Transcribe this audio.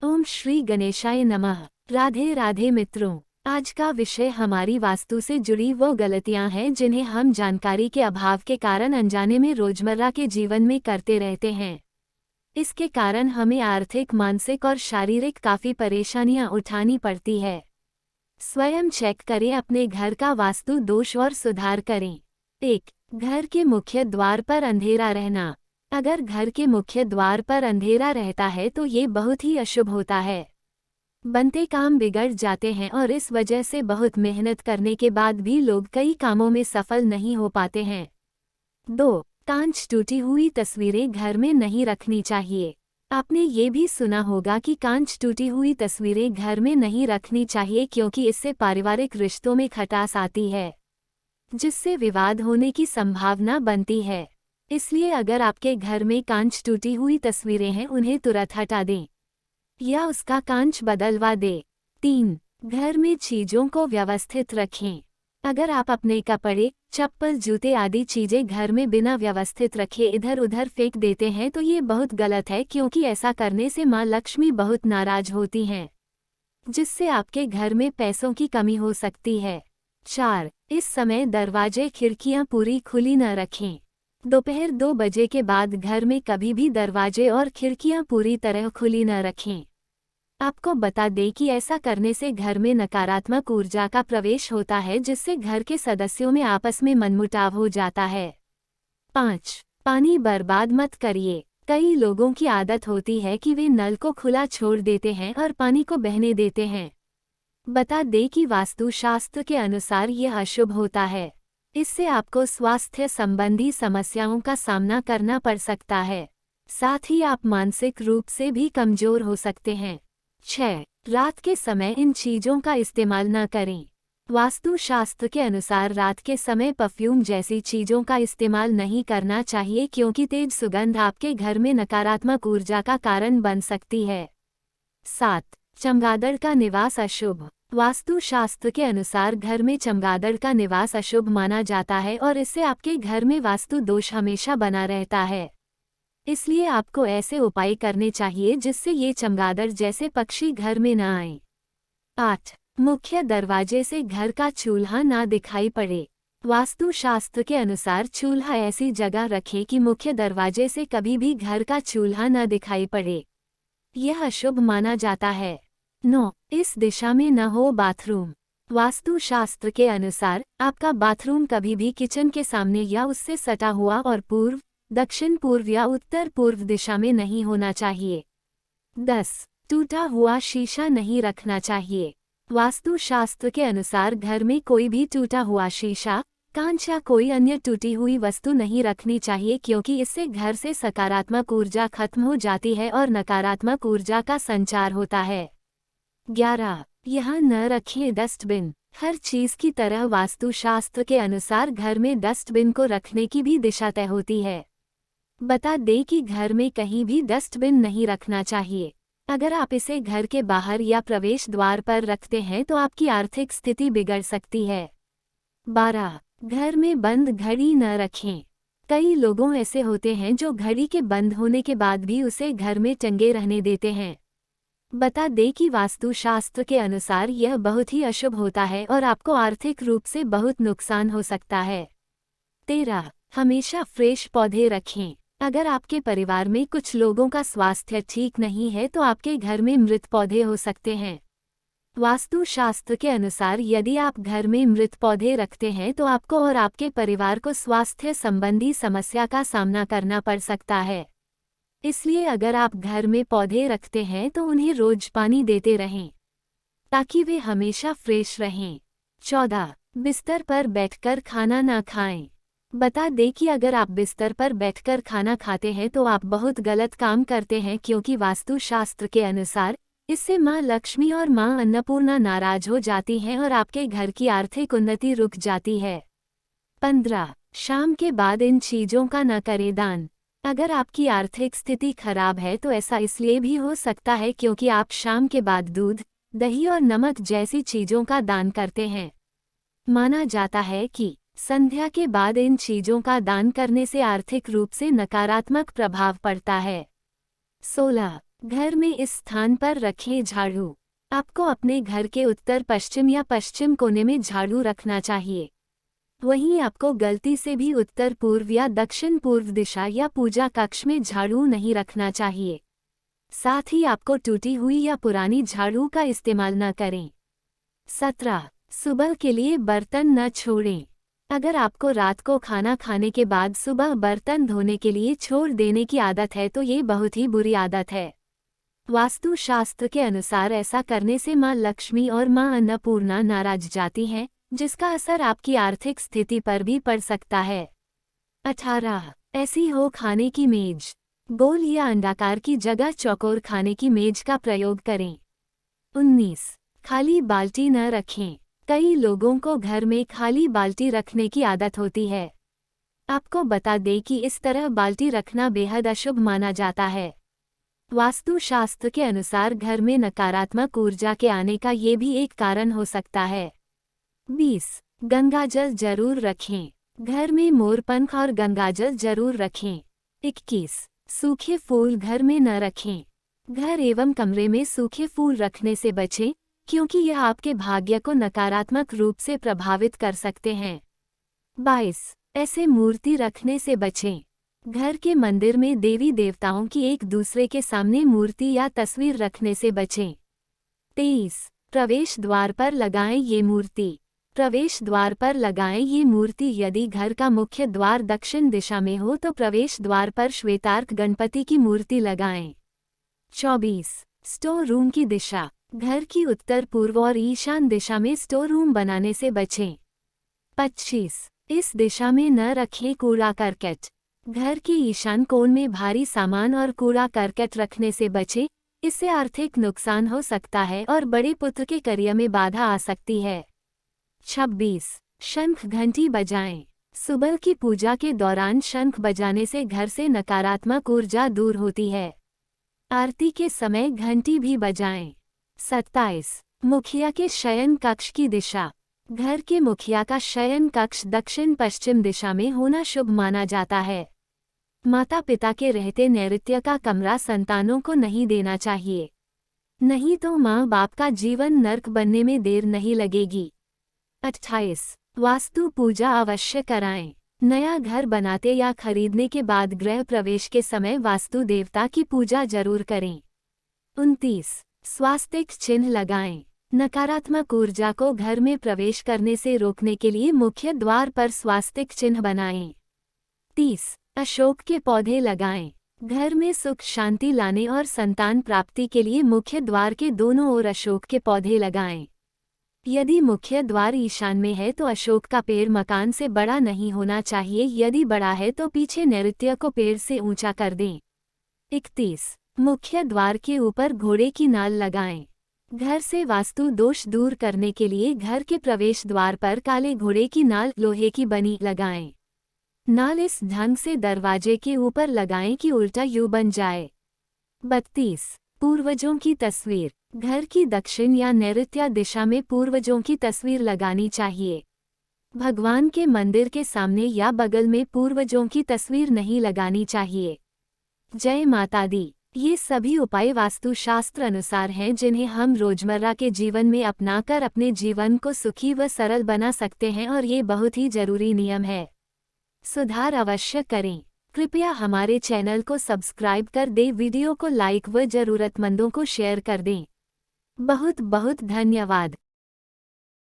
ओम श्री गणेशाय नमः। राधे राधे मित्रों, आज का विषय हमारी वास्तु से जुड़ी वो गलतियां हैं जिन्हें हम जानकारी के अभाव के कारण अनजाने में रोजमर्रा के जीवन में करते रहते हैं। इसके कारण हमें आर्थिक, मानसिक और शारीरिक काफ़ी परेशानियां उठानी पड़ती है। स्वयं चेक करें अपने घर का वास्तु दोष और सुधार करें। 1. घर के मुख्य द्वार पर अंधेरा रहना। अगर घर के मुख्य द्वार पर अंधेरा रहता है तो ये बहुत ही अशुभ होता है। बनते काम बिगड़ जाते हैं और इस वजह से बहुत मेहनत करने के बाद भी लोग कई कामों में सफल नहीं हो पाते हैं। 2. कांच टूटी हुई तस्वीरें घर में नहीं रखनी चाहिए। आपने ये भी सुना होगा कि कांच टूटी हुई तस्वीरें घर में नहीं रखनी चाहिए क्योंकि इससे पारिवारिक रिश्तों में खटास आती है, जिससे विवाद होने की संभावना बनती है। इसलिए अगर आपके घर में कांच टूटी हुई तस्वीरें हैं उन्हें तुरंत हटा दें या उसका कांच बदलवा दें। 3. घर में चीज़ों को व्यवस्थित रखें। अगर आप अपने कपड़े, चप्पल, जूते आदि चीज़ें घर में बिना व्यवस्थित रखे इधर उधर फेंक देते हैं तो ये बहुत गलत है क्योंकि ऐसा करने से माँ लक्ष्मी बहुत नाराज होती हैं, जिससे आपके घर में पैसों की कमी हो सकती है। 4. इस समय दरवाजे खिड़कियां पूरी खुली न रखें। दोपहर 2 बजे के बाद घर में कभी भी दरवाजे और खिड़कियां पूरी तरह खुली न रखें। आपको बता दें कि ऐसा करने से घर में नकारात्मक ऊर्जा का प्रवेश होता है जिससे घर के सदस्यों में आपस में मनमुटाव हो जाता है। 5. पानी बर्बाद मत करिए। कई लोगों की आदत होती है कि वे नल को खुला छोड़ देते हैं और पानी को बहने देते हैं। बता दें कि वास्तुशास्त्र के अनुसार यह अशुभ होता है। इससे आपको स्वास्थ्य संबंधी समस्याओं का सामना करना पड़ सकता है, साथ ही आप मानसिक रूप से भी कमजोर हो सकते हैं। 6. रात के समय इन चीज़ों का इस्तेमाल न करें। वास्तुशास्त्र के अनुसार रात के समय परफ्यूम जैसी चीज़ों का इस्तेमाल नहीं करना चाहिए क्योंकि तेज सुगंध आपके घर में नकारात्मक ऊर्जा का कारण बन सकती है। 7. चमगादड़ का निवास अशुभ। वास्तुशास्त्र के अनुसार घर में चमगादड़ का निवास अशुभ माना जाता है और इससे आपके घर में वास्तु दोष हमेशा बना रहता है। इसलिए आपको ऐसे उपाय करने चाहिए जिससे ये चमगादड़ जैसे पक्षी घर में न आएं। 8. मुख्य दरवाजे से घर का चूल्हा ना दिखाई पड़े। वास्तुशास्त्र के अनुसार चूल्हा ऐसी जगह रखें कि मुख्य दरवाजे से कभी भी घर का चूल्हा न दिखाई पड़े। यह अशुभ माना जाता है। 9. इस दिशा में न हो बाथरूम। वास्तुशास्त्र के अनुसार आपका बाथरूम कभी भी किचन के सामने या उससे सटा हुआ और पूर्व, दक्षिण पूर्व या उत्तर पूर्व दिशा में नहीं होना चाहिए। 10. टूटा हुआ शीशा नहीं रखना चाहिए। वास्तुशास्त्र के अनुसार घर में कोई भी टूटा हुआ शीशा, कांच या कोई अन्य टूटी हुई वस्तु नहीं रखनी चाहिए क्योंकि इससे घर से सकारात्मक ऊर्जा खत्म हो जाती है और नकारात्मक ऊर्जा का संचार होता है। 11. यहाँ न रखें डस्टबिन। हर चीज़ की तरह वास्तुशास्त्र के अनुसार घर में डस्टबिन को रखने की भी दिशा तय होती है। बता दें कि घर में कहीं भी डस्टबिन नहीं रखना चाहिए। अगर आप इसे घर के बाहर या प्रवेश द्वार पर रखते हैं तो आपकी आर्थिक स्थिति बिगड़ सकती है। 12. घर में बंद घड़ी न रखें। कई लोगों ऐसे होते हैं जो घड़ी के बंद होने के बाद भी उसे घर में टंगे रहने देते हैं। बता दें कि वास्तुशास्त्र के अनुसार यह बहुत ही अशुभ होता है और आपको आर्थिक रूप से बहुत नुकसान हो सकता है। 13. हमेशा फ्रेश पौधे रखें। अगर आपके परिवार में कुछ लोगों का स्वास्थ्य ठीक नहीं है तो आपके घर में मृत पौधे हो सकते हैं। वास्तुशास्त्र के अनुसार यदि आप घर में मृत पौधे रखते हैं तो आपको और आपके परिवार को स्वास्थ्य संबंधी समस्या का सामना करना पड़ सकता है। इसलिए अगर आप घर में पौधे रखते हैं तो उन्हें रोज पानी देते रहें ताकि वे हमेशा फ्रेश रहें। 14. बिस्तर पर बैठकर खाना ना खाएं। बता दें कि अगर आप बिस्तर पर बैठकर खाना खाते हैं तो आप बहुत गलत काम करते हैं क्योंकि वास्तुशास्त्र के अनुसार इससे माँ लक्ष्मी और माँ अन्नपूर्णा नाराज हो जाती हैं और आपके घर की आर्थिक उन्नति रुक जाती है। 15. शाम के बाद इन चीज़ों का न करें दान। अगर आपकी आर्थिक स्थिति खराब है तो ऐसा इसलिए भी हो सकता है क्योंकि आप शाम के बाद दूध, दही और नमक जैसी चीज़ों का दान करते हैं। माना जाता है कि संध्या के बाद इन चीज़ों का दान करने से आर्थिक रूप से नकारात्मक प्रभाव पड़ता है। 16. घर में इस स्थान पर रखें झाड़ू। आपको अपने घर के उत्तर पश्चिम या पश्चिम कोने में झाड़ू रखना चाहिए। वहीं आपको गलती से भी उत्तर पूर्व या दक्षिण पूर्व दिशा या पूजा कक्ष में झाड़ू नहीं रखना चाहिए। साथ ही आपको टूटी हुई या पुरानी झाड़ू का इस्तेमाल न करें। 17. सुबह के लिए बर्तन न छोड़ें। अगर आपको रात को खाना खाने के बाद सुबह बर्तन धोने के लिए छोड़ देने की आदत है तो ये बहुत ही बुरी आदत है। वास्तु शास्त्र के अनुसार ऐसा करने से माँ लक्ष्मी और माँ अन्नपूर्णा नाराज जाती हैं, जिसका असर आपकी आर्थिक स्थिति पर भी पड़ सकता है। 18. ऐसी हो खाने की मेज। गोल या अंडाकार की जगह चौकोर खाने की मेज का प्रयोग करें। 19. खाली बाल्टी न रखें। कई लोगों को घर में खाली बाल्टी रखने की आदत होती है। आपको बता दें कि इस तरह बाल्टी रखना बेहद अशुभ माना जाता है। वास्तु शास्त्र के अनुसार घर में नकारात्मक ऊर्जा के आने का ये भी एक कारण हो सकता है। 20. गंगाजल जरूर रखें। घर में मोरपंख और गंगाजल जरूर रखें। 21. सूखे फूल घर में न रखें। घर एवं कमरे में सूखे फूल रखने से बचें, क्योंकि यह आपके भाग्य को नकारात्मक रूप से प्रभावित कर सकते हैं। 22. ऐसे मूर्ति रखने से बचें। घर के मंदिर में देवी देवताओं की एक दूसरे के सामने मूर्ति या तस्वीर रखने से बचें। 23. प्रवेश द्वार पर लगाएं ये मूर्ति। प्रवेश द्वार पर लगाएं ये मूर्ति। यदि घर का मुख्य द्वार दक्षिण दिशा में हो तो प्रवेश द्वार पर श्वेतार्क गणपति की मूर्ति लगाएं। 24. स्टोर रूम की दिशा। घर की उत्तर पूर्व और ईशान दिशा में स्टोर रूम बनाने से बचें। 25. इस दिशा में न रखें कूड़ा करकट। घर के ईशान कोण में भारी सामान और कूड़ा करकट रखने से बचें, इससे आर्थिक नुकसान हो सकता है और बड़े पुत्र के करियर में बाधा आ सकती है। 26. शंख घंटी बजाएं। सुबह की पूजा के दौरान शंख बजाने से घर से नकारात्मक ऊर्जा दूर होती है। आरती के समय घंटी भी बजाएं। 27. मुखिया के शयन कक्ष की दिशा। घर के मुखिया का शयन कक्ष दक्षिण पश्चिम दिशा में होना शुभ माना जाता है। माता पिता के रहते नैऋत्य का कमरा संतानों को नहीं देना चाहिए, नहीं तो माँ बाप का जीवन नर्क बनने में देर नहीं लगेगी। 28. वास्तु पूजा अवश्य कराएं। नया घर बनाते या खरीदने के बाद गृह प्रवेश के समय वास्तु देवता की पूजा जरूर करें। 29. स्वास्तिक चिन्ह लगाएं। नकारात्मक ऊर्जा को घर में प्रवेश करने से रोकने के लिए मुख्य द्वार पर स्वास्तिक चिन्ह बनाएं। 30. अशोक के पौधे लगाएं। घर में सुख शांति लाने और संतान प्राप्ति के लिए मुख्य द्वार के दोनों ओर अशोक के पौधे लगाएं। यदि मुख्य द्वार ईशान में है तो अशोक का पेड़ मकान से बड़ा नहीं होना चाहिए, यदि बड़ा है तो पीछे नैऋत्य को पेड़ से ऊंचा कर दें। 31. मुख्य द्वार के ऊपर घोड़े की नाल लगाएं। घर से वास्तु दोष दूर करने के लिए घर के प्रवेश द्वार पर काले घोड़े की नाल लोहे की बनी लगाएं। नाल इस ढंग से दरवाजे के ऊपर लगाएं कि उल्टा यू बन जाए। 32. पूर्वजों की तस्वीर। घर की दक्षिण या नैऋत्य दिशा में पूर्वजों की तस्वीर लगानी चाहिए। भगवान के मंदिर के सामने या बगल में पूर्वजों की तस्वीर नहीं लगानी चाहिए। जय माता दी। ये सभी उपाय वास्तुशास्त्र अनुसार हैं जिन्हें हम रोजमर्रा के जीवन में अपनाकर अपने जीवन को सुखी व सरल बना सकते हैं और ये बहुत ही जरूरी नियम है। सुधार अवश्य करें। कृपया हमारे चैनल को सब्सक्राइब कर दें, वीडियो को लाइक व जरूरतमंदों को शेयर कर दें। बहुत बहुत धन्यवाद।